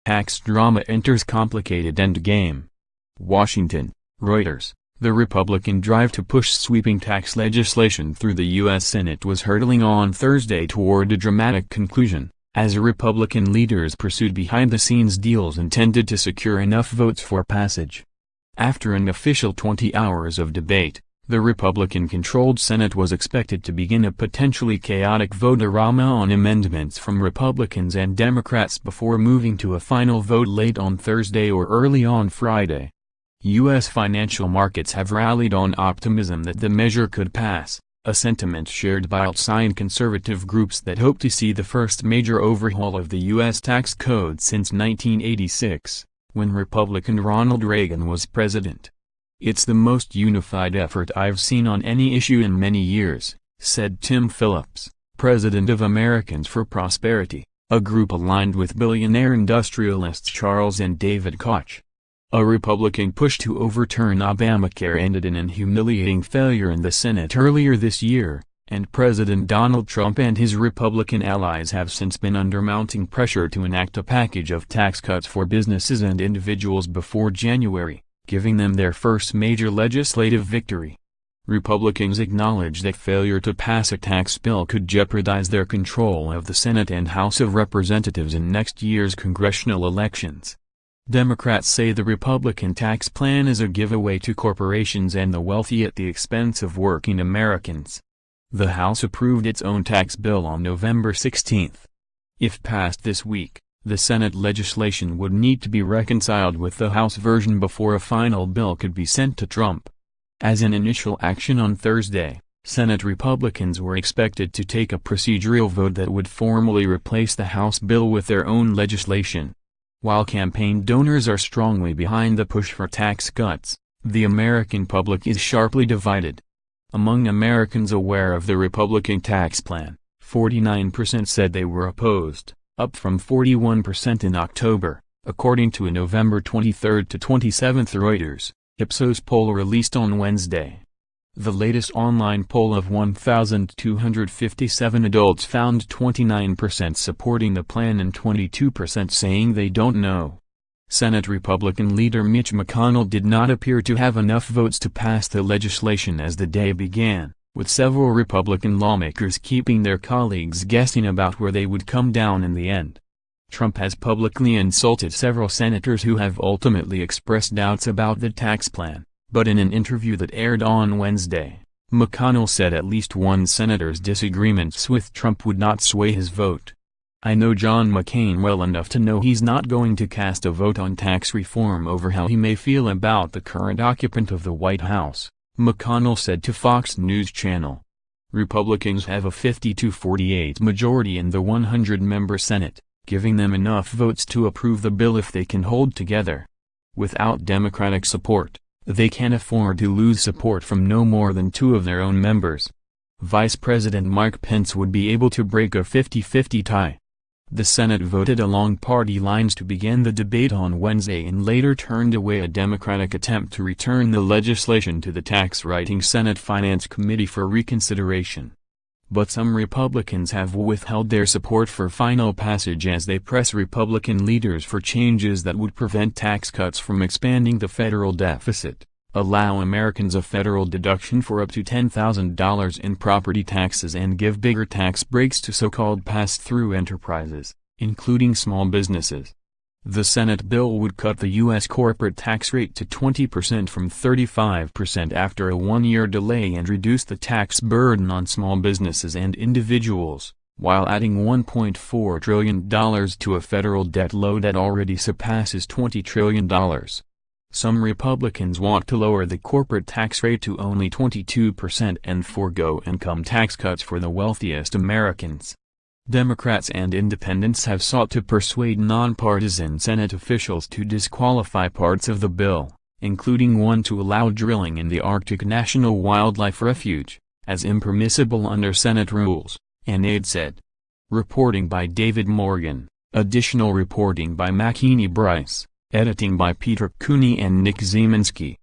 Tax drama enters complicated endgame. Washington, Reuters. The Republican drive to push sweeping tax legislation through the U.S. Senate was hurtling on Thursday toward a dramatic conclusion, as Republican leaders pursued behind-the-scenes deals intended to secure enough votes for passage. After an official 20 hours of debate, the Republican-controlled Senate was expected to begin a potentially chaotic vote-a-rama on amendments from Republicans and Democrats before moving to a final vote late on Thursday or early on Friday. U.S. financial markets have rallied on optimism that the measure could pass, a sentiment shared by outside conservative groups that hope to see the first major overhaul of the U.S. tax code since 1986, when Republican Ronald Reagan was president. "It's the most unified effort I've seen on any issue in many years," said Tim Phillips, president of Americans for Prosperity, a group aligned with billionaire industrialists Charles and David Koch. A Republican push to overturn Obamacare ended in an humiliating failure in the Senate earlier this year, and President Donald Trump and his Republican allies have since been under mounting pressure to enact a package of tax cuts for businesses and individuals before January, giving them their first major legislative victory. Republicans acknowledge that failure to pass a tax bill could jeopardize their control of the Senate and House of Representatives in next year's congressional elections. Democrats say the Republican tax plan is a giveaway to corporations and the wealthy at the expense of working Americans. The House approved its own tax bill on November 16. If passed this week, the Senate legislation would need to be reconciled with the House version before a final bill could be sent to Trump. As an initial action on Thursday, Senate Republicans were expected to take a procedural vote that would formally replace the House bill with their own legislation. While campaign donors are strongly behind the push for tax cuts, the American public is sharply divided. Among Americans aware of the Republican tax plan, 49% said they were opposed, up from 41% in October, according to a November 23 to 27 Reuters, Ipsos poll released on Wednesday. The latest online poll of 1,257 adults found 29% supporting the plan and 22% saying they don't know. Senate Republican leader Mitch McConnell did not appear to have enough votes to pass the legislation as the day began, with several Republican lawmakers keeping their colleagues guessing about where they would come down in the end. Trump has publicly insulted several senators who have ultimately expressed doubts about the tax plan. But in an interview that aired on Wednesday, McConnell said at least one senator's disagreements with Trump would not sway his vote. "I know John McCain well enough to know he's not going to cast a vote on tax reform over how he may feel about the current occupant of the White House," McConnell said to Fox News Channel. Republicans have a 50-48 majority in the 100-member Senate, giving them enough votes to approve the bill if they can hold together. Without Democratic support, they can't afford to lose support from no more than 2 of their own members. Vice President Mike Pence would be able to break a 50-50 tie. The Senate voted along party lines to begin the debate on Wednesday and later turned away a Democratic attempt to return the legislation to the tax-writing Senate Finance Committee for reconsideration. But some Republicans have withheld their support for final passage as they press Republican leaders for changes that would prevent tax cuts from expanding the federal deficit, allow Americans a federal deduction for up to $10,000 in property taxes and give bigger tax breaks to so-called pass-through enterprises, including small businesses. The Senate bill would cut the U.S. corporate tax rate to 20% from 35% after a one-year delay and reduce the tax burden on small businesses and individuals, while adding $1.4 trillion to a federal debt load that already surpasses $20 trillion. Some Republicans want to lower the corporate tax rate to only 22% and forego income tax cuts for the wealthiest Americans. Democrats and independents have sought to persuade nonpartisan Senate officials to disqualify parts of the bill, including one to allow drilling in the Arctic National Wildlife Refuge, as impermissible under Senate rules, an aide said. Reporting by David Morgan, additional reporting by Makini Bryce, editing by Peter Cooney and Nick Zeminski.